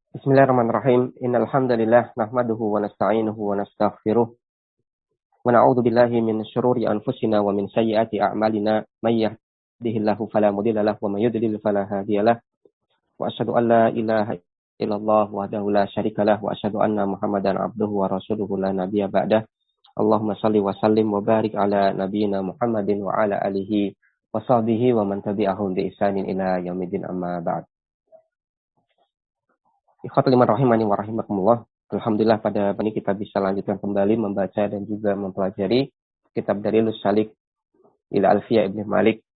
Bismillahirrahmanirrahim. Innal hamdalillah nahmaduhu wa nasta'inuhu wa nastaghfiruh wa na'udzu billahi min syururi anfusina wa min sayyiati a'malina may yahdihillahu fala mudilla lahu wa may yudlil fala hadiyalah. Wa asyhadu an la ilaha illallah wahdahu la syarikalah wa asyhadu anna Muhammadan abduhu wa rasuluhu la nabiyya ba'dah. Allahumma shalli wa sallim wa barik ala nabiyyina Muhammadin wa ala alihi wa sahbihi wa man tabi'ahum bi ihsanin ila yaumiddin amma ba'd. Ikhwatul iman rahimani wa rahimakumullah. Alhamdulillah pada hari ini kita bisa lanjutkan kembali membaca dan juga mempelajari kitab dari Salik ila Alfiyah Ibnu Malik,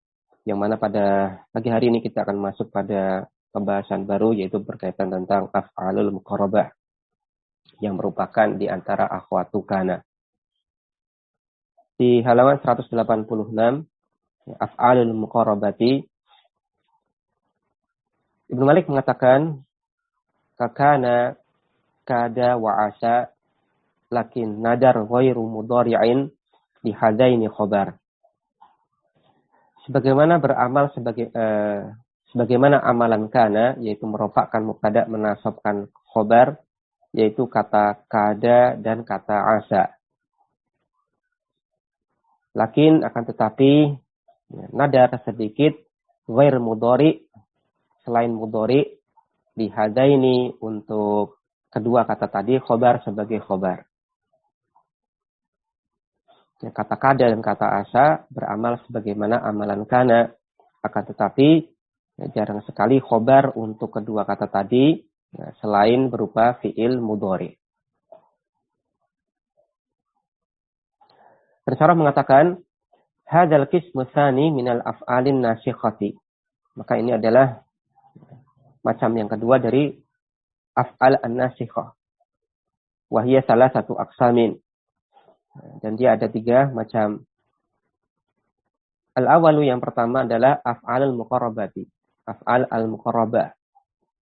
yang mana pada pagi hari ini kita akan masuk pada pembahasan baru, yaitu berkaitan tentang af'alul muqarabah, yang merupakan di antara akhwatu kana. Di halaman 186 af'alul muqarabati, Ibnu Malik mengatakan kakana kada wa asa lakin nadar ghairu mudhari'in di hadaini khobar. Sebagaimana beramal sebagaimana amalan kana, yaitu merofakkan mubtada menasabkan khobar, yaitu kata kada dan kata asa. Lakin akan tetapi nadar sedikit ghair mudhari, selain mudhari, dihadaini untuk kedua kata tadi khobar sebagai khobar. Kata kada dan kata asa beramal sebagaimana amalan kana, akan tetapi jarang sekali khobar untuk kedua kata tadi selain berupa fi'il mudhari. Pensyarah mengatakan hadzal qismu tsani minal af'alin nasikhati. Maka ini adalah macam yang kedua dari af'al an-nasikhah. Wahia salah satu aksamin. Dan dia ada 3 macam. Al-awalu, yang pertama adalah af'al al-muqarrabati. Af'al al-muqarrabah.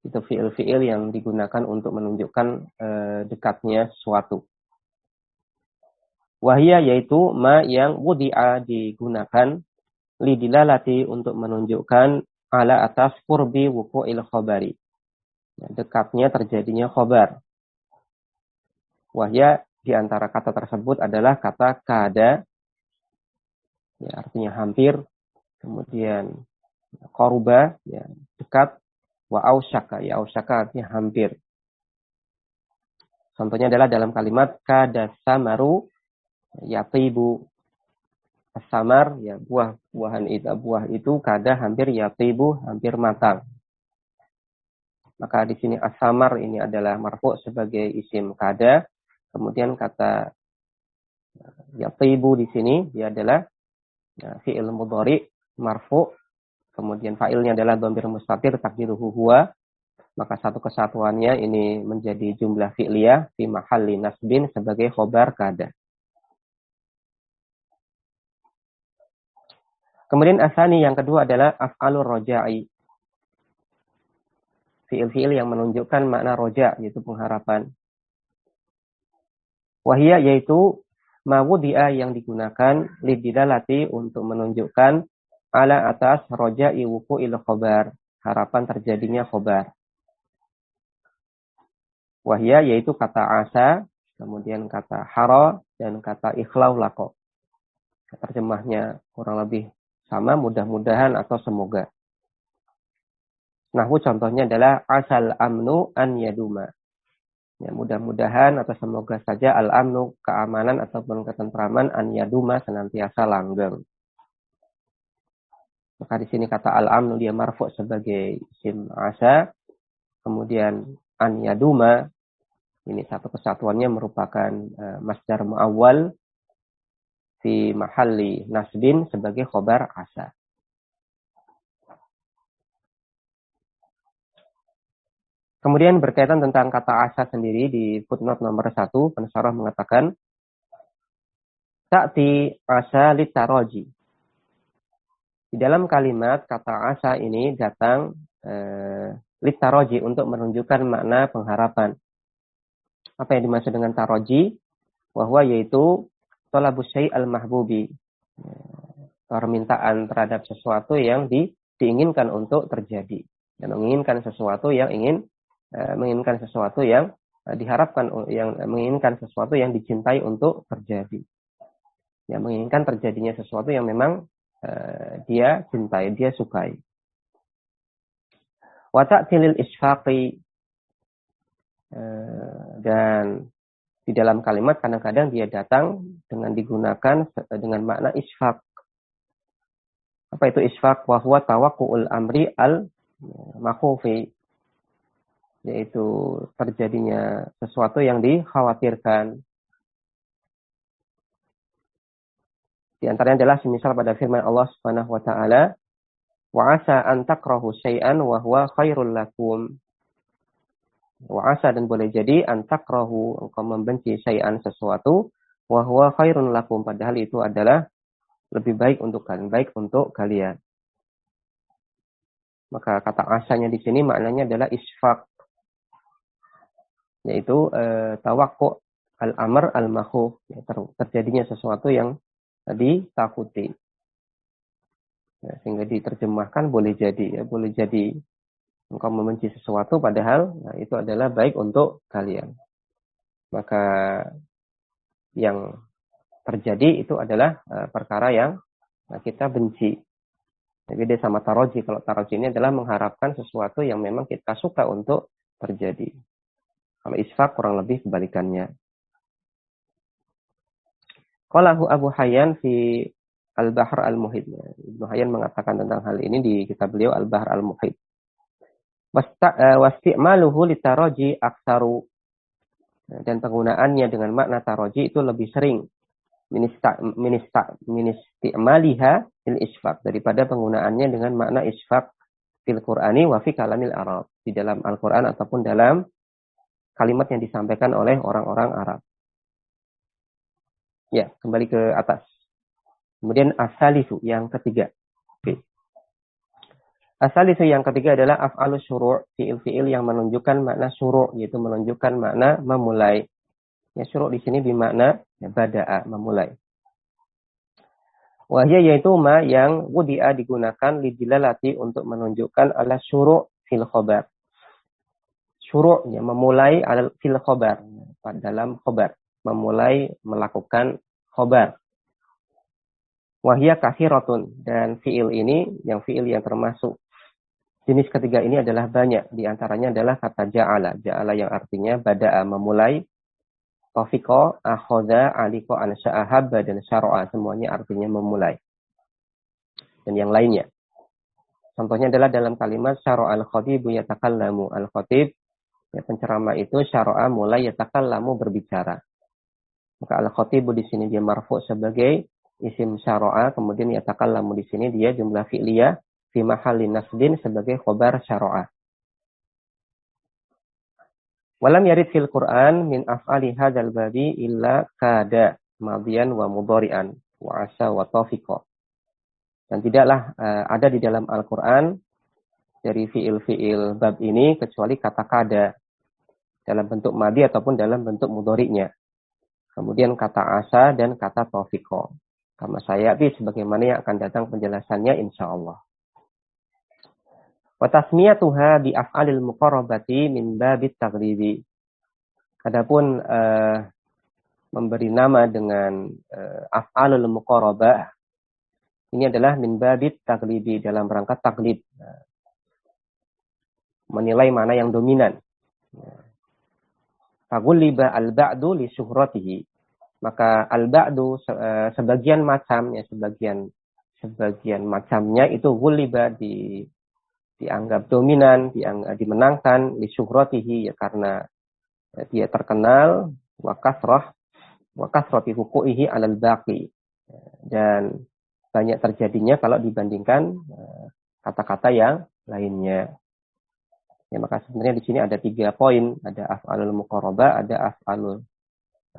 Itu fi'il-fi'il yang digunakan untuk menunjukkan dekatnya sesuatu. Wahia, yaitu ma yang wudi'a, digunakan lidilalati, untuk menunjukkan ala atas qurbi wuqu'il khobari, dekatnya terjadinya khobar. Wahya, di antara kata tersebut adalah kata kada, ya, artinya hampir, kemudian qaruba, ya, dekat, wa ausyaka, ya, ausyaka artinya hampir. Contohnya adalah dalam kalimat kada samaru yatibu. As-samar, ya, buah itu kada hampir yatibu, hampir matang. Maka di sini as-samar ini adalah marfu' sebagai isim kada. Kemudian kata yatibu di sini dia adalah fi'il mudhari marfu'. Kemudian fa'ilnya adalah dhamir mustatir takdiruhu huwa. Maka satu kesatuannya ini menjadi jumlah fi'liyah fi mahalli nasbin sebagai khobar kada. Kemudian asani, yang kedua adalah af'alur roja'i. Fi'il-fi'il yang menunjukkan makna roja, yaitu pengharapan. Wahia, yaitu mawudi'a, yang digunakan lididalati, untuk menunjukkan ala atas roja'i wuqu'il khobar, harapan terjadinya khobar. Wahia, yaitu kata asa, kemudian kata hara, dan kata ikhlau lako. Terjemahnya kurang lebih sama, mudah-mudahan atau semoga. Nahwu contohnya adalah asal amnu an yaduma. Ya, mudah-mudahan atau semoga saja al-amnu, keamanan ataupun ketentraman, an yaduma, senantiasa langgeng. Maka di sini kata al-amnu dia marfu' sebagai isim asa. Kemudian an yaduma, ini satu kesatuannya merupakan masdar muawwal fi mahalli nasbin sebagai khobar asa. Kemudian berkaitan tentang kata asa sendiri, di footnote nomor 1, pensyarah mengatakan ta'ti asa litaroji. Di dalam kalimat kata asa ini datang litaroji, untuk menunjukkan makna pengharapan. Apa yang dimaksud dengan taroji? Wahwa, yaitu talabus syai' al-mahbubi, permintaan terhadap sesuatu yang diinginkan untuk terjadi, dan menginginkan sesuatu yang ingin menginginkan sesuatu yang diharapkan, yang menginginkan sesuatu yang dicintai untuk terjadi. Yang menginginkan terjadinya sesuatu yang memang dia cintai, dia sukai. Wa ta'tilil isfaqi, dan di dalam kalimat kadang-kadang dia datang dengan digunakan dengan makna isfaq. Apa itu isfaq? Wa huwa tawaqqu'ul amri al-makhufi, yaitu terjadinya sesuatu yang dikhawatirkan. Di antaranya adalah semisal pada firman Allah Subhanahu wa taala, wa asa an takrahu syai'an wa huwa khairul lakum. Wa asa, dan boleh jadi, an takrahu, engkau membenci syai'an sesuatu, wa huwa khairun lakum, padahal itu adalah lebih baik untuk kalian, baik untuk kalian. Maka kata asanya di sini maknanya adalah isfaq, yaitu tawakku al-amr al-makhuf, terjadinya sesuatu yang ditakuti. Ya, sehingga diterjemahkan boleh jadi, ya, boleh jadi engkau membenci sesuatu padahal itu adalah baik untuk kalian. Maka yang terjadi itu adalah perkara yang kita benci. Beda sama taroji. Kalau taroji ini adalah mengharapkan sesuatu yang memang kita suka untuk terjadi. Kalau isfaq kurang lebih kebalikannya. Qalahu Abu Hayyan fi Al-Bahr Al-Muhit. Ibnu Hayyan mengatakan tentang hal ini di kitab beliau Al-Bahr Al-Muhit. Wasti'maluhu litaroji aksaru. Dan penggunaannya dengan makna taroji itu lebih sering ministi'maliha fil isfaq, daripada penggunaannya dengan makna isfaq fil Qur'ani wa fi kalamil Arab, di dalam Al-Qur'an ataupun dalam kalimat yang disampaikan oleh orang-orang Arab. Ya, kembali ke atas. Kemudian as-salisu, yang ketiga. Okay. As-salisu, yang ketiga adalah af'alus syuru', fi'il-fi'il yang menunjukkan makna syuru', yaitu menunjukkan makna memulai. Ya, syuru' di sini bermakna bada'a, memulai. Wahya, yaitu ma yang wudi'a, digunakan lidilalati, untuk menunjukkan ala syuru' fil khobar. Syuru' ya, memulai ala fil khobar, dalam khobar, memulai melakukan khobar. Wahya kathiratun, dan fi'il ini, yang fi'il yang termasuk jenis ketiga ini adalah banyak. Di antaranya adalah kata ja'ala. Ja'ala yang artinya bada'a, memulai. Taufiqo, akhoda, aliko, ansya'a, habba, dan syara'a. Semuanya artinya memulai. Dan yang lainnya. Contohnya adalah dalam kalimat syara'a al-khatibu yatakallamu. Al-khatib, ya, penceramah itu, syara'a mulai, yatakallamu, berbicara. Maka al-khatibu di sini dia marfu' sebagai isim syara'a, kemudian yatakallamu di sini dia jumlah fi'liyah fi mahallin nasbin sebagai khobar syara'a. Walam yarid fil Qur'an min af'ali hadzal babi illa kada madiyan wa mudhari'an wa asa wa taufiqa. Dan tidaklah ada di dalam Al-Qur'an dari fi'il-fi'il bab ini kecuali kata kada dalam bentuk madi ataupun dalam bentuk mudhari'nya. Kemudian kata asa dan kata taufiqa. Kama sayati, sebagaimana yang akan datang penjelasannya insyaallah. Wa tasmiyatuha bi af'alil muqarrabati min babit taghlibi. Adapun memberi nama dengan af'alul muqarrabah ini adalah min babit taghlibi, dalam rangka taglib. Menilai mana yang dominan. Taghuliba al-ba'du li syuhratihi. Maka al-ba'du sebagian macam, ya, sebagian macamnya itu ghuliba, dianggap dominan, dimenangkan li syuhratihi, ya, karena dia terkenal, wa kasrati huquqihi 'alal baqi, dan banyak terjadinya kalau dibandingkan kata-kata yang lainnya. Ya, maka sebenarnya di sini ada 3 poin, ada af'alul muqarrabah, ada af'alul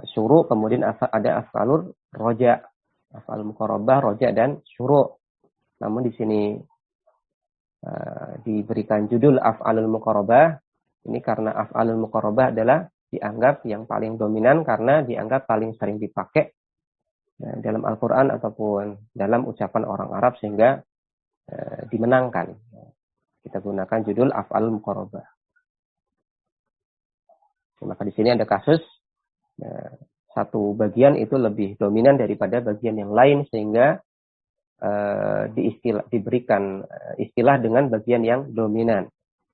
syuru', kemudian ada af'alul roja. Af'alul muqarrabah, roja, dan syuru'. Namun di sini diberikan judul af'alul muqarrabah ini karena af'alul muqarrabah adalah dianggap yang paling dominan karena dianggap paling sering dipakai dalam Al-Qur'an ataupun dalam ucapan orang Arab, sehingga dimenangkan. Kita gunakan judul af'alul muqarrabah. Maka di sini ada kasus satu bagian itu lebih dominan daripada bagian yang lain sehingga diberikan istilah dengan bagian yang dominan.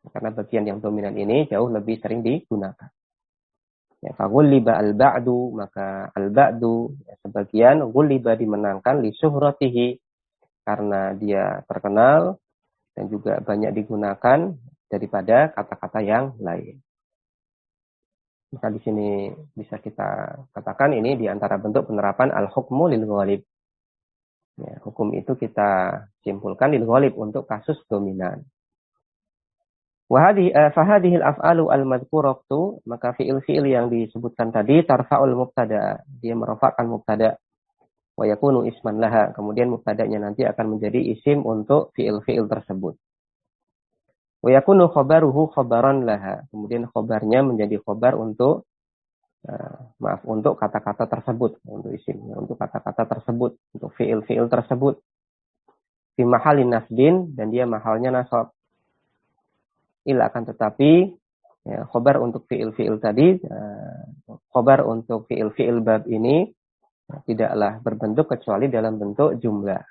Karena bagian yang dominan ini jauh lebih sering digunakan. Ya, faghuliba al-ba'du, maka al-ba'du sebagian ghuliba dimenangkan li syuhratihi karena dia terkenal dan juga banyak digunakan daripada kata-kata yang lain. Maka di sini bisa kita katakan ini di antara bentuk penerapan al-hukmu lil ghalib. Ya, hukum itu kita simpulkan lil ghalib untuk kasus dominan. Fahadihil af'alu al-madhkuratu, maka fi'il-fi'il yang disebutkan tadi tarfa'ul mubtada, dia merofakkan mubtada. Wa yakunu isman laha, kemudian mubtadanya nanti akan menjadi isim untuk fi'il-fi'il tersebut. Wa yakunu khabaruhu khabaran laha, kemudian khabarnya menjadi khabar untuk untuk kata-kata tersebut, untuk isim, untuk kata-kata tersebut, untuk fi'il-fi'il tersebut. Fi mahalin nasbin, dan dia mahalnya nasab. Akan tetapi khobar untuk fi'il-fi'il tadi, khobar untuk fi'il-fi'il bab ini tidaklah berbentuk kecuali dalam bentuk jumlah.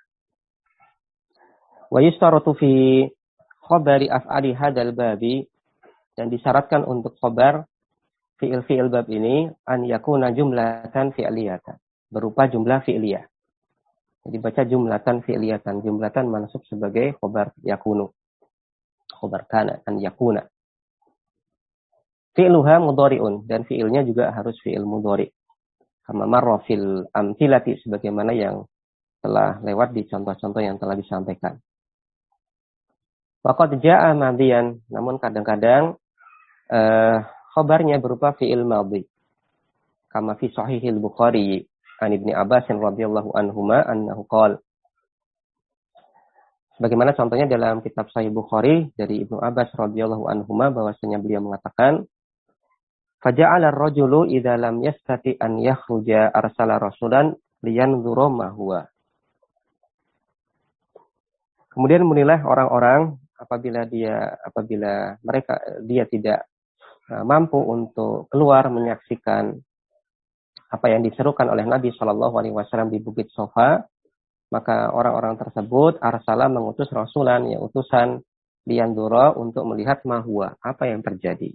Wa yustaratu fi khobari af'ali hadal babi, dan disyaratkan untuk khobar fi'il-fi'il bab ini an yakuna jumlatan fi'liyatan, berupa jumlah fi'liyah. Jadi baca jumlatan fi'liyatan, jumlatan mansub sebagai khobar yakunu. Khobar kana an yakuna. Fi'luha mudhari'un, dan fi'ilnya juga harus fi'il mudhari'. Kama marra fil amthilati, sebagaimana yang telah lewat di contoh-contoh yang telah disampaikan. Waqad jaa'a madhiyan, namun kadang-kadang khobarnya berupa fi'il madhi. Kama fi sahihil Bukhari an Ibnu Abbas radhiyallahu anhuma annahu qala, bagaimana contohnya dalam kitab Sahih Bukhari dari Ibnu Abbas radhiyallahu anhuma, bahwasanya beliau mengatakan, faja'ala ar-rajulu idza lam yastati an yakhruja arsala rasulan liyanzura ma huwa. Kemudian munilah orang-orang apabila dia tidak mampu untuk keluar menyaksikan apa yang diserukan oleh Nabi Shallallahu alaihi wasallam di Bukit Sofa, maka orang-orang tersebut arsala mengutus rasulan, ya utusan, liandura, untuk melihat mahwa, apa yang terjadi.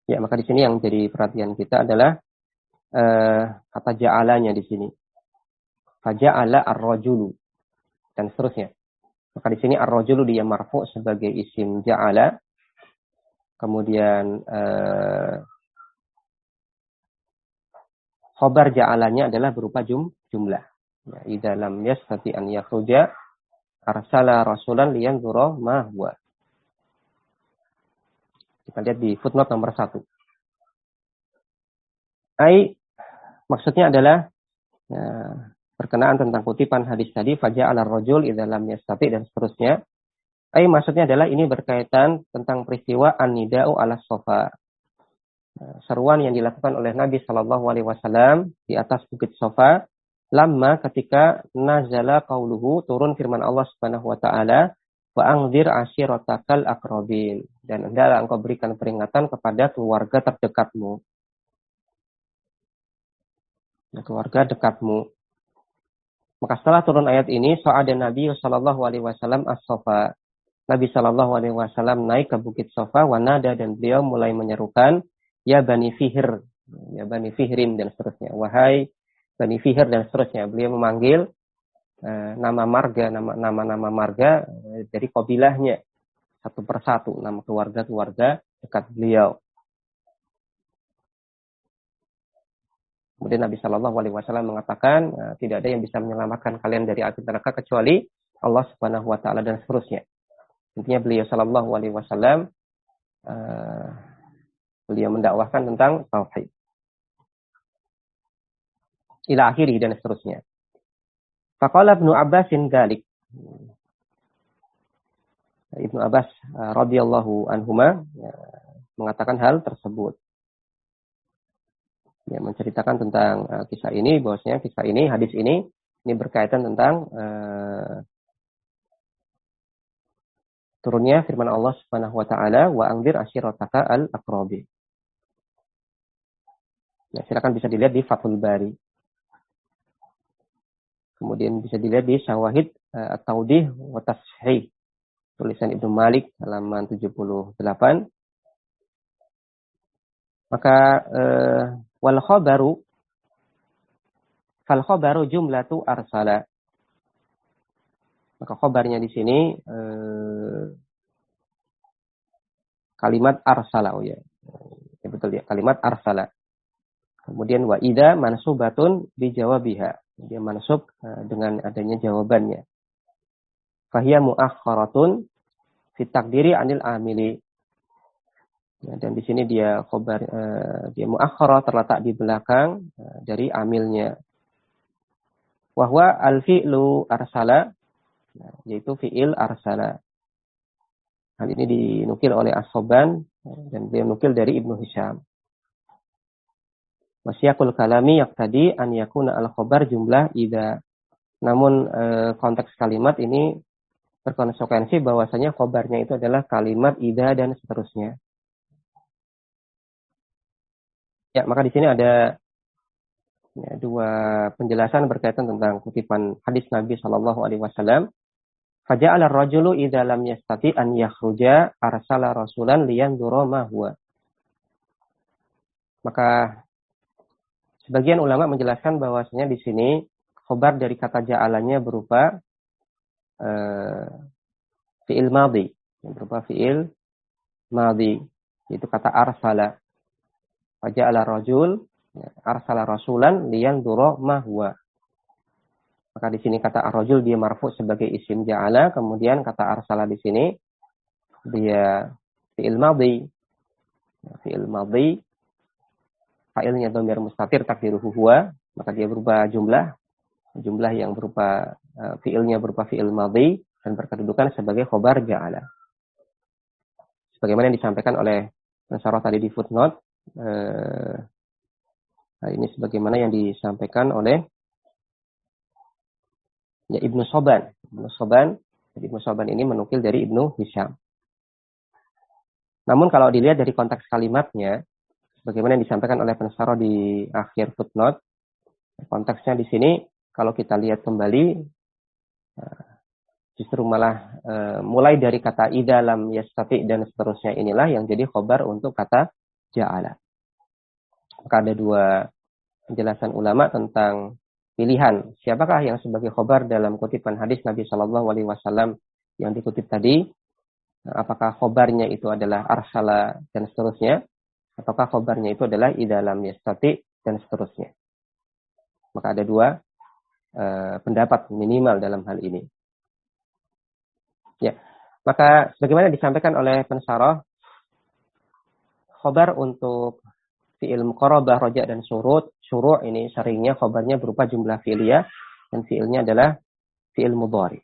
Ya, maka di sini yang jadi perhatian kita adalah kata ja'alanya di sini. Faja'ala ar-rajulu dan seterusnya. Maka di sini ar-rajulu dia marfu sebagai isim ja'ala. Kemudian khobar ja'alanya adalah berupa jumlah. Ya, idza lam yastati an yakhruja arsala rasulan liyanzura ma huwa. Kita lihat di footnote nomor 1. Maksudnya adalah berkenaan tentang kutipan hadis tadi, faja'ala ar-rajul idza lam yastati dan seterusnya. Maksudnya adalah ini berkaitan tentang peristiwa an-nida'u ala sofa. Seruan yang dilakukan oleh Nabi Shallallahu alaihi wasallam di atas Bukit Sofa, lamma ketika nazala qauluhu, turun firman Allah Subhanahu wa taala, wa anzir ashiratakal aqrabin, dan hendaklah engkau berikan peringatan kepada keluarga terdekatmu. Keluarga dekatmu. Maka setelah turun ayat ini, sa'ada Nabi Shallallahu alaihi wasallam as-Sofa. Nabi Shallallahu alaihi wasallam naik ke Bukit Sofa, wa nada, dan beliau mulai menyerukan, ya Bani Fihr, ya Bani Fihrin, dan seterusnya. Wahai Bani Fihr, dan seterusnya. Beliau memanggil nama marga dari kabilahnya satu persatu, nama keluarga-keluarga dekat beliau. Kemudian Nabi Shallallahu alaihi wasallam mengatakan, tidak ada yang bisa menyelamatkan kalian dari api neraka kecuali Allah Subhanahu wa taala, dan seterusnya. Intinya beliau Shallallahu alaihi wasallam beliau mendakwahkan tentang tauhid. Ila akhirih, dan seterusnya. Faqala Ibnu Abbasin dzalik. Ibnu Abbas radhiyallahu anhuma mengatakan hal tersebut. Ya, menceritakan tentang kisah ini, bahwasanya kisah ini, hadis ini berkaitan tentang turunnya firman Allah Subhanahu wa taala, wa anzir ashirataka al-aqrabin. Ya, silakan bisa dilihat di Fathul Bari. Kemudian bisa dilihat di Syawahid At-Taudih wa Tashih, tulisan Ibnu Malik halaman 78. Maka wal khabaru jumlatu arsala. Maka khabarnya di sini kalimat arsala, oh ya. Ya betul ya, kalimat arsala. Kemudian wa idza mansubatun bi jawabiha. Dia mansub dengan adanya jawabannya. Fahiya muakhkharatun fi takdiri anil amili. Ya, dan di sini dia khabar dia muakhkhara, terletak di belakang dari amilnya. Wa huwa al-fi'lu arsala, yaitu fi'il arsala. Hal ini dinukil oleh As-Soban dan dia nukil dari Ibnu Hisham. Wasyaqul kalami yaqtadi an yakuna al-khabar jumlah idza. Namun konteks kalimat ini berkonsekuensi bahwasanya khabarnya itu adalah kalimat idza dan seterusnya. Ya, maka di sini ada dua penjelasan berkaitan tentang kutipan hadis Nabi Shallallahu alaihi wasallam. Faja'ala ar-rajulu idza lam yastati an yakhruja arsala rasulan liyanzura ma huwa. Maka sebagian ulama menjelaskan bahwasanya di sini khabar dari kata ja'alanya berupa fi'il madhi, berupa fi'il madhi, yaitu kata arsala. Faja'ala ar-rajul arsala rasulan liyanzura ma huwa. Maka di sini kata ar-rajul dia marfu sebagai isim ja'ala, kemudian kata arsala di sini dia fi'il madhi. Fi'il madhi, fa'ilnya dhamir mustatir takdiruhu huwa, maka dia berupa jumlah yang berupa fi'ilnya berupa fi'il madhi dan berkedudukan sebagai khobar ja'ala. Sebagaimana yang disampaikan oleh Nasarah tadi di footnote, ini sebagaimana yang disampaikan oleh ya Ibnu Soban. Ibnu Soban ini menukil dari Ibnu Hisham. Namun kalau dilihat dari konteks kalimatnya, bagaimana yang disampaikan oleh Pensaro di akhir footnote, konteksnya di sini kalau kita lihat kembali, justru malah mulai dari kata idza lam yastati dan seterusnya inilah yang jadi khobar untuk kata ja'ala. Maka ada dua penjelasan ulama tentang pilihan siapakah yang sebagai khobar dalam kutipan hadis Nabi Shallallahu alaihi wasallam yang dikutip tadi. Apakah khobarnya itu adalah arsala dan seterusnya, ataukah khobarnya itu adalah idza lam yastati dan seterusnya. Maka ada dua pendapat minimal dalam hal ini. Ya, maka sebagaimana disampaikan oleh Pensarah, khobar untuk fi'il muqarabah, roja dan syuru' ini seringnya khobarnya berupa jumlah fi'liyah dan fi'ilnya adalah fi'il mudhari.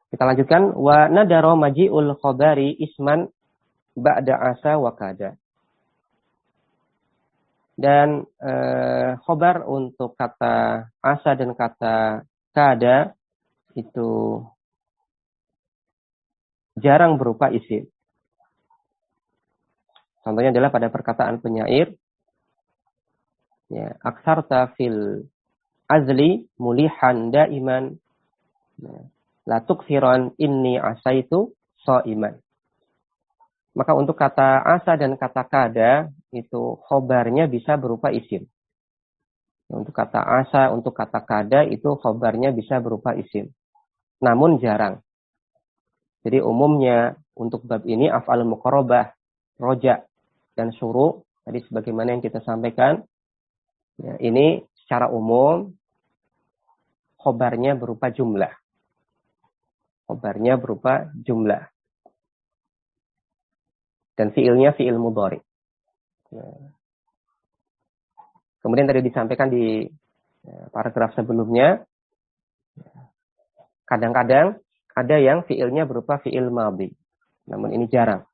Kita lanjutkan, wa nadara maji'ul khabari isman ba'da asa wa kada. Dan khobar untuk kata asa dan kata kada itu jarang berupa isim. Contohnya adalah pada perkataan penyair, ya, aksarta fil azli mulihan daiman, la tuksiran inni asaitu shaiman. Maka untuk kata asa dan kata kada itu khobarnya bisa berupa isim. Untuk kata asa, untuk kata kada itu khobarnya bisa berupa isim. Namun jarang. Jadi umumnya untuk bab ini af'al muqarabah, roja dan syuru' tadi sebagaimana yang kita sampaikan, ya, ini secara umum khobarnya berupa jumlah. Khobarnya berupa jumlah. Dan fi'ilnya fi'il mudhari. Ya. Kemudian tadi disampaikan di paragraf sebelumnya, kadang-kadang ada yang fi'ilnya berupa fi'il madhi. Namun ini jarang.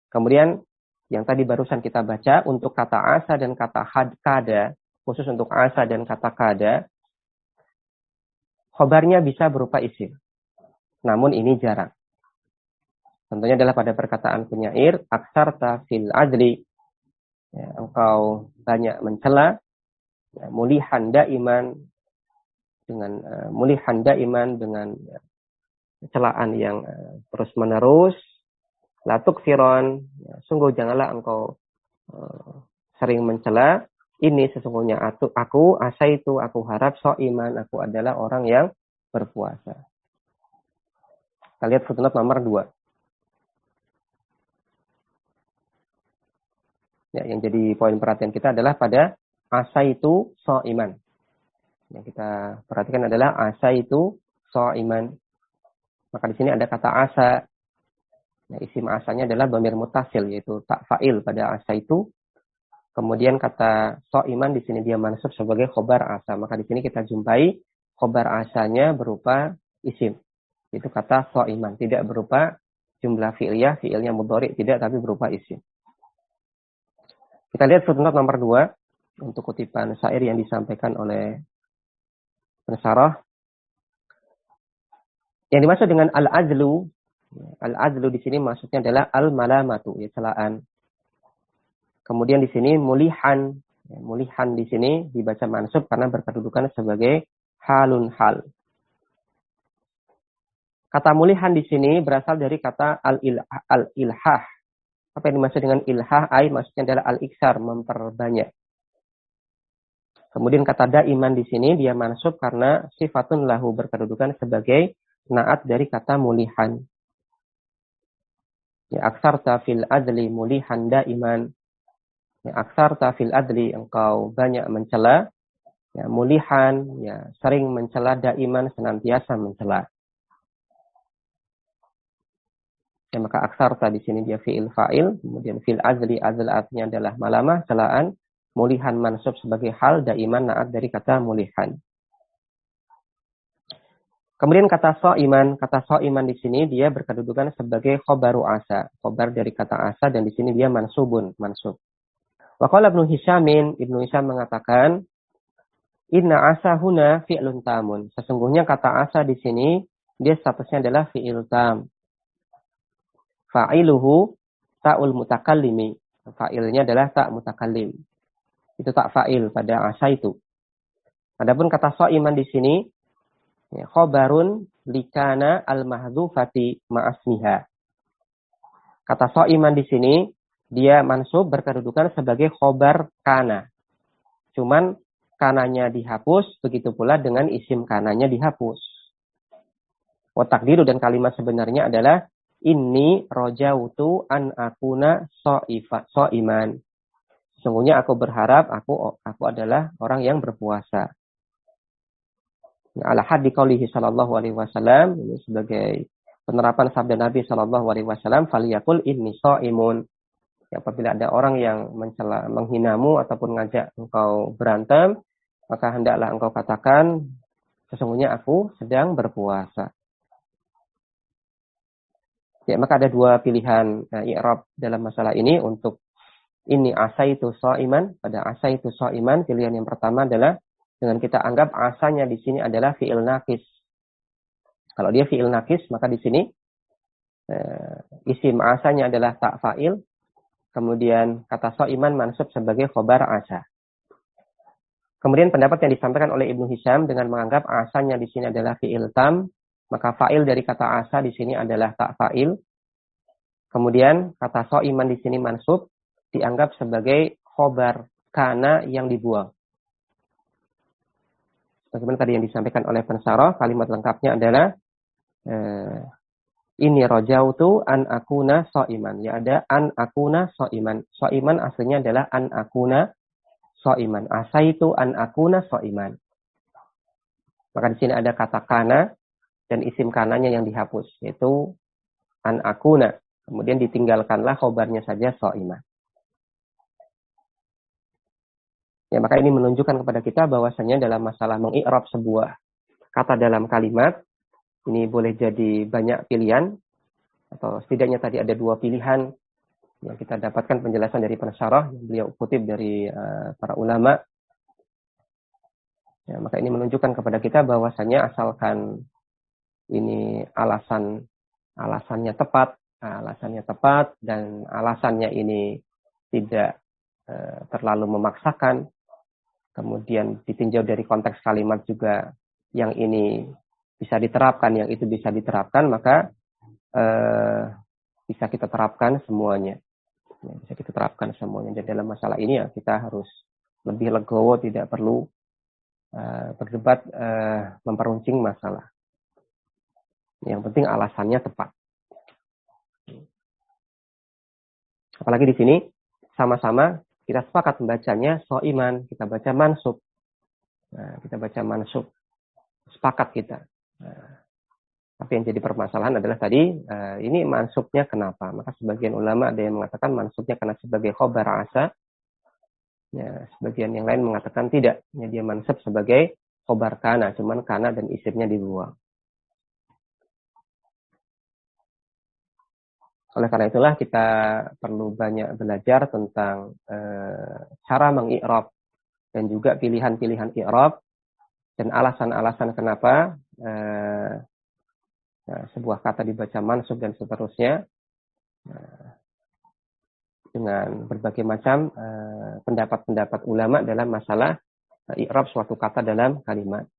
Kemudian yang tadi barusan kita baca untuk kata asa dan kata kada, khusus untuk asa dan kata kada, khobarnya bisa berupa isim. Namun ini jarang. Contohnya adalah pada perkataan penyair, aksarta fil adli, ya, engkau banyak mencela, ya, mulihan daiman dengan celaan yang terus menerus, latuk firon, ya, sungguh janganlah engkau sering mencela. Ini sesungguhnya aku aku harap iman, aku adalah orang yang berpuasa. Kita lihat footnote nomor 2. Ya, yang jadi poin perhatian kita adalah pada asaitu iman. Yang kita perhatikan adalah asaitu iman. Maka di sini ada kata asa. Ya, isim asanya adalah dhamir mutasil, yaitu tak fa'il pada asaitu. Kemudian kata iman di sini dia mansub sebagai khobar asa. Maka di sini kita jumpai khobar asanya berupa isim. Itu kata iman, tidak berupa jumlah fi'liyah, fi'ilnya mudhari tidak, tapi berupa isim. Kita lihat footnote nomor 2 untuk kutipan syair yang disampaikan oleh pensarah. Yang dimaksud dengan al-adlu di sini maksudnya adalah al-malamatu, ya, celaan. Kemudian di sini mulihan, ya, mulihan di sini dibaca mansub karena berkedudukan sebagai halun hal. Kata mulihan di sini berasal dari kata al-ilhah. Apa yang dimaksud dengan ilhah? Maksudnya adalah al-iksar, memperbanyak. Kemudian kata daiman di sini dia mansub karena sifatun lahu, berkedudukan sebagai naat dari kata mulihan. Ya, aksarta fil adli mulihan daiman. Ya, aksarta fil adli, engkau banyak mencela. Ya, mulihan, ya, sering mencela, daiman, senantiasa mencela. Ya, maka aksarta di sini dia fi'il fa'il, kemudian fil azli, azl artinya adalah malamah, celaan, mulihan mansub sebagai hal, daiman naat dari kata mulihan. Kemudian kata so'iman di sini dia berkedudukan sebagai khobaru asa, khobar dari kata asa, dan di sini dia mansub. Wa qala Ibnu Hisham mengatakan, inna asa huna fi'lun tamun. Sesungguhnya kata asa di sini dia statusnya adalah fi'il tam. Fa'iluhu ta'ul mutakallimi. Fa'ilnya adalah tak mutakallim. Itu tak fa'il pada asa itu. Adapun kata so'iman di sini, ya, khobarun likana al-mahdzufati ma'asmiha. Kata so'iman di sini, dia mansub berkedudukan sebagai khobar kana. Cuman kananya dihapus, begitu pula dengan isim kananya dihapus. Takdiru dan kalimat sebenarnya adalah inni rojautu an akuna so'iman. Sesungguhnya aku berharap aku adalah orang yang berpuasa. Ala haddi qaulihi sallallahu alaihi wasallam, ini sebagai penerapan sabda Nabi sallallahu alaihi wasallam, faliyaqul inni so'imun. Ya, apabila ada orang yang mencela, menghinamu ataupun ngajak engkau berantem, maka hendaklah engkau katakan sesungguhnya aku sedang berpuasa. Ya, maka ada dua pilihan i'rab dalam masalah ini. Untuk ini asaitu so'iman, pada asaitu so'iman, pilihan yang pertama adalah dengan kita anggap asanya di sini adalah fi'il naqis. Kalau dia fi'il naqis, maka di sini isim asanya adalah tak fa'il, kemudian kata so'iman mansub sebagai khobar asa. Kemudian pendapat yang disampaikan oleh Ibnu Hisham dengan menganggap asanya di sini adalah fi'il tam, maka fa'il dari kata asa di sini adalah tak fa'il. Kemudian kata so'iman di sini mansub dianggap sebagai khobar kana yang dibuang. Bagaimana tadi yang disampaikan oleh pensarah, kalimat lengkapnya adalah ini rojautu an akuna so'iman. Ya, ada an akuna so'iman. So'iman aslinya adalah an akuna so'iman. Asaitu an akuna so'iman. Maka di sini ada kata kana dan isim kananya yang dihapus, yaitu an akuna. Kemudian ditinggalkanlah khobarnya saja so'iman. Ya, maka ini menunjukkan kepada kita bahwasanya dalam masalah mengi'rab sebuah kata dalam kalimat, ini boleh jadi banyak pilihan, atau setidaknya tadi ada dua pilihan yang kita dapatkan penjelasan dari pensyarah yang beliau kutip dari para ulama. Ya, maka ini menunjukkan kepada kita bahwasanya asalkan ini alasannya tepat dan alasannya ini tidak terlalu memaksakan, kemudian ditinjau dari konteks kalimat juga yang ini bisa diterapkan, yang itu bisa diterapkan, maka bisa kita terapkan semuanya. Ya, bisa kita terapkan semuanya. Dan dalam masalah ini ya kita harus lebih legowo, tidak perlu berdebat, memperuncing masalah. Yang penting alasannya tepat. Apalagi di sini sama-sama kita sepakat membacanya so'iman, kita baca mansub. Nah, kita baca mansub. Sepakat kita. Nah, tapi yang jadi permasalahan adalah tadi, ini mansubnya kenapa? Maka sebagian ulama ada yang mengatakan mansubnya karena sebagai khobar asa. Ya, sebagian yang lain mengatakan tidak. Ya, dia mansub sebagai khobar kana, cuman kana dan isimnya dibuang. Oleh karena itulah kita perlu banyak belajar tentang cara mengi'rab dan juga pilihan-pilihan i'rab dan alasan-alasan kenapa sebuah kata dibaca mansub dan seterusnya, dengan berbagai macam pendapat-pendapat ulama dalam masalah i'rab suatu kata dalam kalimat.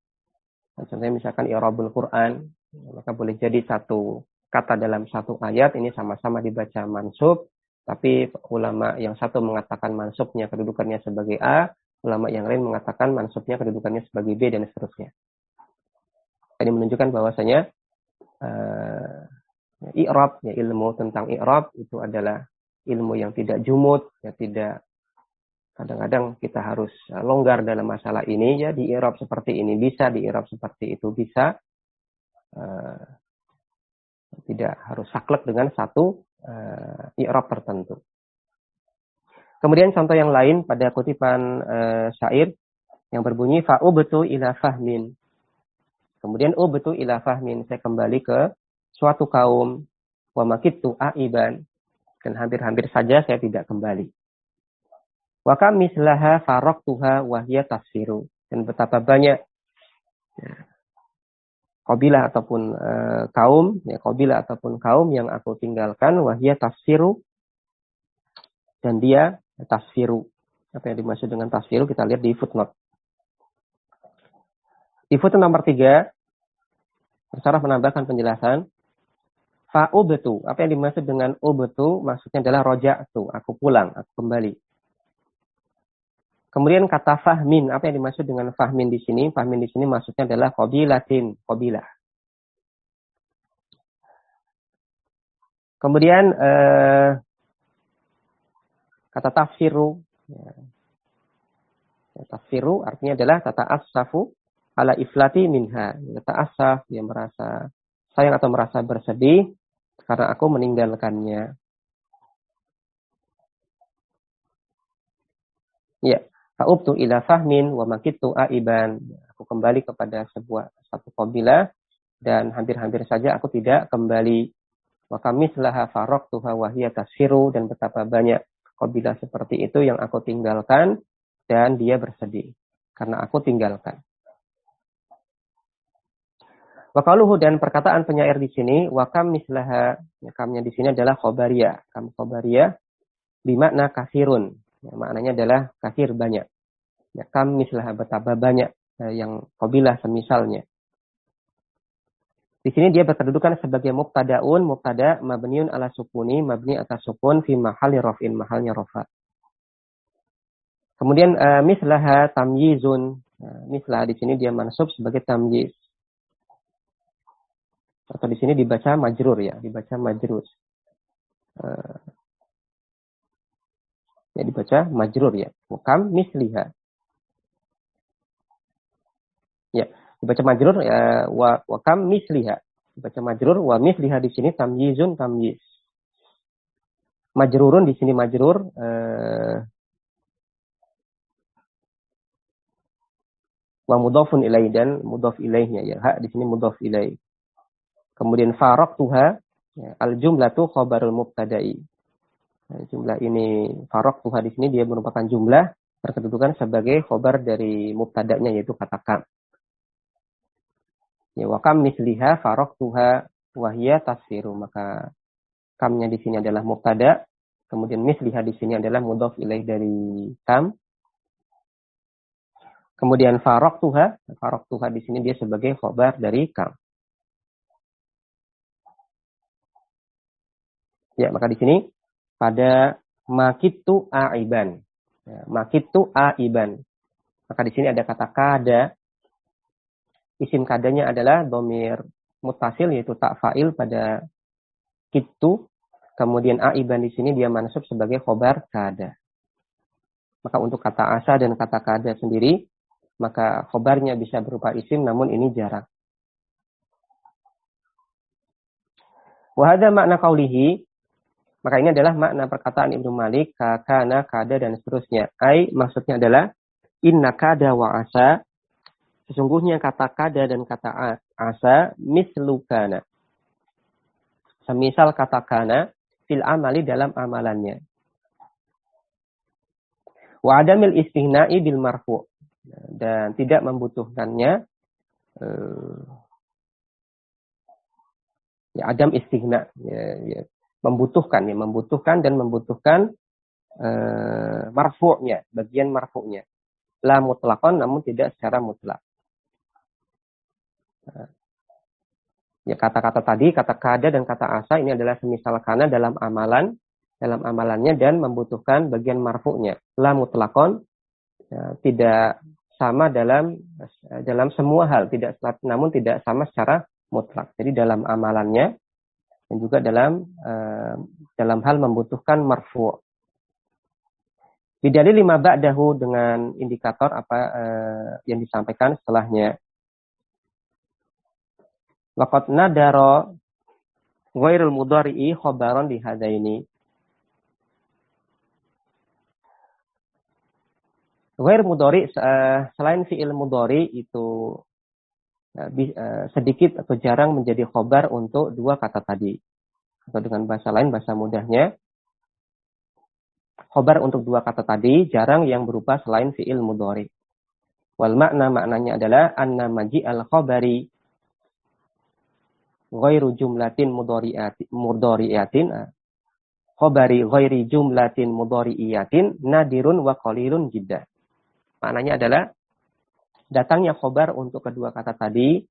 Contohnya misalkan i'rabul Quran, maka boleh jadi satu kata dalam satu ayat ini sama-sama dibaca mansub, tapi ulama yang satu mengatakan mansubnya kedudukannya sebagai A, ulama yang lain mengatakan mansubnya kedudukannya sebagai B, dan seterusnya. Ini menunjukkan bahwasanya i'rab, ya ilmu tentang i'rab itu adalah ilmu yang tidak jumud, ya tidak kadang-kadang kita harus longgar dalam masalah ini, ya di i'rab seperti ini bisa, di i'rab seperti itu bisa. Tidak harus saklek dengan satu i'rab tertentu. Kemudian contoh yang lain pada kutipan syair yang berbunyi fa'ubtu ila fahmin. Kemudian ubtu ila fahmin, saya kembali ke suatu kaum, wa makittu aiban, dan hampir-hampir saja saya tidak kembali. Wa kam mislaha faraqtuha wa hiya tafsiru, dan betapa banyak qabilah ataupun kaum, ya qabilah ataupun kaum yang aku tinggalkan, wahia tafsiru, dan dia tafsiru. Apa yang dimaksud dengan tafsiru kita lihat di footnote. Di footnote nomor 3, Syarah menambahkan penjelasan fa'ubtu. Apa yang dimaksud dengan ubtu? Maksudnya adalah roja'tu, aku pulang, aku kembali. Kemudian kata fahmin, apa yang dimaksud dengan fahmin di sini? Fahmin di sini maksudnya adalah qabilatin, qabilah. Kemudian kata tafsiru, tafsiru artinya adalah tata'assafu ala iflati minha. Tata'assaf, dia merasa sayang atau merasa bersedih karena aku meninggalkannya. Ya, fa'ubtu ila fahmin wa makittu aiban. Aku kembali kepada satu qabilah dan hampir-hampir saja aku tidak kembali. Wa kamislaha faraqtuha wa hiya tasiru, dan betapa banyak qabilah seperti itu yang aku tinggalkan dan dia bersedih karena aku tinggalkan. Wa qaluhu, dan perkataan penyair di sini wa kamislaha, ya, kamnya di sini adalah khobariyah. Kam khobariyah bimakna kasirun. Ya, maknanya adalah kasir banyak. Ya, kam mislaha, betapa banyak yang qabilah semisalnya. Di sini dia berkedudukan sebagai mubtadaun, mubtada mabniun ala sukuni, mabni atas sukun fi mahalli raf'in, mahalnya rafa. Kemudian mislaha tamyizun. Mislaha di sini dia mansub sebagai tamyiz. Atau di sini dibaca majrur, ya, dibaca majrur. Ya, dibaca majrur, ya. Kam misliha. Ya, dibaca majrur ya, wa kam misliha. Dibaca majrur, wa misliha di sini tamyizun, tamyiz. Majrurun di sini majrur wa mudhafun ilaih, dan mudhaf ilaihnya, ya, ha di sini mudhaf ilaih. Kemudian faraqtuha, ya, al jumlatu khabarul mubtada'i. Nah, jumlah ini faraqtuha di sini dia merupakan jumlah berkedudukan sebagai khobar dari mubtada'nya yaitu kata kam. Ya, wa kam misliha faraqtuha wa hiya tasfiru. Maka kamnya di sini adalah mubtada, kemudian misliha di sini adalah mudhof ilaih dari kam. Kemudian faraqtuha di sini dia sebagai khobar dari kam. Ya, maka di sini pada makitu aiban. Ya, makitu aiban. Maka di sini ada kata kada. Isim kadanya adalah dhamir muttasil yaitu tak fa'il pada kitu. Kemudian aiban di sini dia mansub sebagai khobar kada. Maka untuk kata asa dan kata kada sendiri, maka khobarnya bisa berupa isim, namun ini jarang. Wahada makna kaulihi, maka ini adalah makna perkataan Ibnu Malik, kana, kada, dan seterusnya. Maksudnya adalah, inna kada wa asa, sesungguhnya kata kada dan kata asa, mislu kana. Semisal kata kana, fil amali dalam amalannya. Wa adamil istihna'i bil marfu'. Dan tidak membutuhkannya adam istighna, membutuhkan dan membutuhkan marfu'nya, bagian marfu'nya. La mutlaqan, namun tidak secara mutlak. Ya, kata-kata tadi, kata kada dan kata asa ini adalah semisal kana dalam amalannya dan membutuhkan bagian marfu'nya. La mutlaqan, tidak sama dalam semua hal, namun tidak sama secara mutlak. Jadi dalam amalannya dan juga dalam hal membutuhkan marfu'. Bidalil lima ba'dahu, dengan indikator apa yang disampaikan setelahnya. Laqad nadara ghairul mudhari'i khabaran di hadaini. Ghair mudhari, selain fi'il mudhari itu sedikit atau jarang menjadi khobar untuk dua kata tadi. Atau dengan bahasa lain, bahasa mudahnya, khobar untuk dua kata tadi jarang yang berupa selain fi'il mudhari. Wal maknanya adalah anna maji'al khobari ghairu jumlatin mudhari'atin khobari ghairi jumlatin mudhari'iyatin nadirun wa qalilun jiddah. Maknanya adalah datangnya khobar untuk kedua kata tadi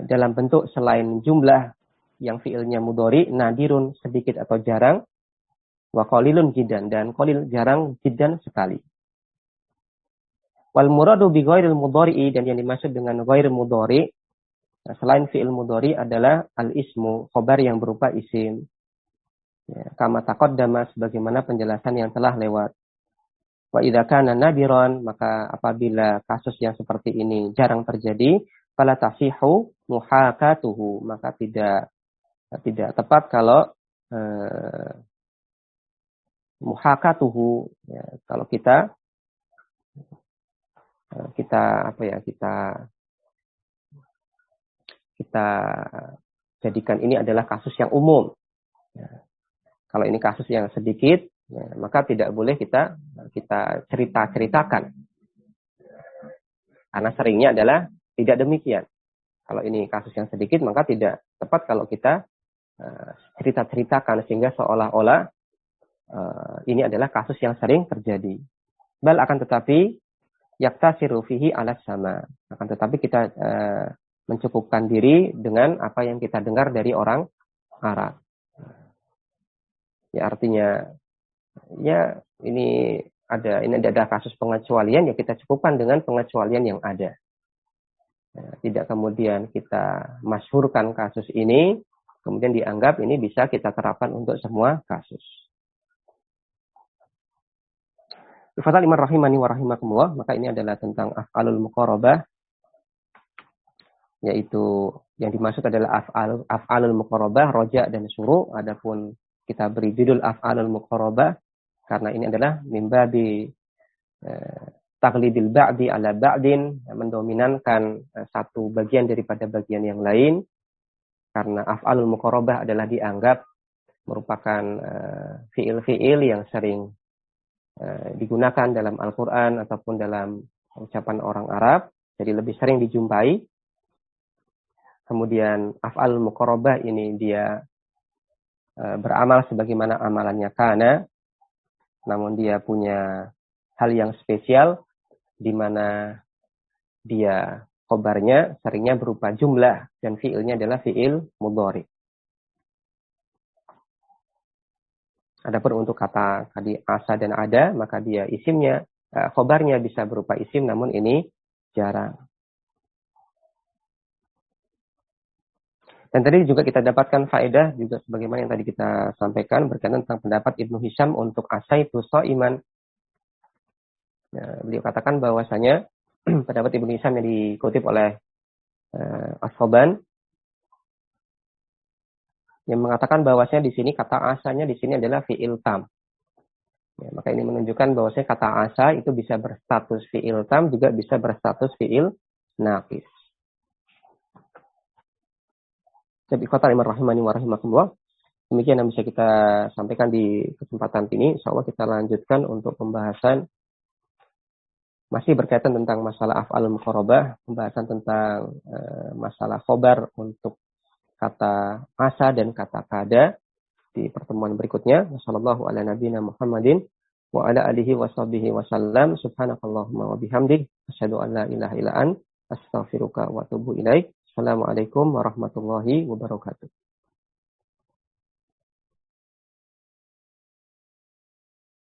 dalam bentuk selain jumlah yang fi'ilnya mudhari, nadirun sedikit atau jarang, wa qalilun jiddan, dan qalil jarang, jiddan sekali. Wal muradu bi ghairil mudhari'i, dan yang dimaksud dengan ghair mudhari selain fi'il mudhari adalah al-ismu, khobar yang berupa isim. Ya, kama taqaddama, sebagaimana penjelasan yang telah lewat. Wa idza kana nadiran, maka apabila kasus yang seperti ini jarang terjadi, fala tasihu muhakatuhu, maka tidak tepat kalau muhakatuhu, ya, kalau kita jadikan ini adalah kasus yang umum. Ya. Kalau ini kasus yang sedikit, ya, maka tidak boleh kita ceritakan. Karena seringnya adalah tidak demikian. Kalau ini kasus yang sedikit, maka tidak tepat kalau kita ceritakan sehingga seolah-olah ini adalah kasus yang sering terjadi. Bal akan tetapi yaktasiru fihi alas sama. Akan tetapi kita mencukupkan diri dengan apa yang kita dengar dari orang Arab. Ya, artinya ya ini ada kasus pengecualian, ya kita cukupkan dengan pengecualian yang ada. Ya, tidak kemudian kita masyhurkan kasus ini, kemudian dianggap ini bisa kita terapkan untuk semua kasus. Ifatal iman rahimani wa rahimakumullah, maka ini adalah tentang af'alul muqarabah, yaitu yang dimaksud adalah af'alul muqarabah, roja dan syuru. Adapun kita beri judul af'alul muqarabah karena ini adalah mimbabi taglidil ba'di ala ba'din, mendominankan satu bagian daripada bagian yang lain, karena af'alul muqarabah adalah dianggap merupakan fi'il-fi'il yang sering digunakan dalam Al-Quran ataupun dalam ucapan orang Arab, jadi lebih sering dijumpai. Kemudian af'al muqarabah ini dia beramal sebagaimana amalannya kana, namun dia punya hal yang spesial di mana dia khobarnya seringnya berupa jumlah dan fiilnya adalah fiil mudhari. Adapun untuk kata tadi asa dan ada, maka dia isimnya, khobarnya bisa berupa isim, namun ini jarang. Dan tadi juga kita dapatkan faedah juga sebagaimana yang tadi kita sampaikan berkaitan tentang pendapat Ibnu Hisham untuk asaitu shaiman. Beliau katakan bahwasanya pendapat Ibnu Hisham yang dikutip oleh As-Soban yang mengatakan bahwasanya di sini kata asanya di sini adalah fi'il tam. Ya, maka ini menunjukkan bahwasanya kata asa itu bisa berstatus fi'il tam juga bisa berstatus fi'il naqis. Jadi kata Imam rahimani wa rahimakumullah. Demikian yang bisa kita sampaikan di kesempatan ini. Insyaallah kita lanjutkan untuk pembahasan masih berkaitan tentang masalah af'al muqarabah, pembahasan tentang masalah khobar untuk kata asa dan kata kada di pertemuan berikutnya. Wassallallahu ala nabiyina Muhammadin wa ala alihi washabihi wasallam. Subhanakallahumma wa bihamdik asyhadu an la ilaha illa anta astaghfiruka wa atubu ilaik. Assalamualaikum warahmatullahi wabarakatuh.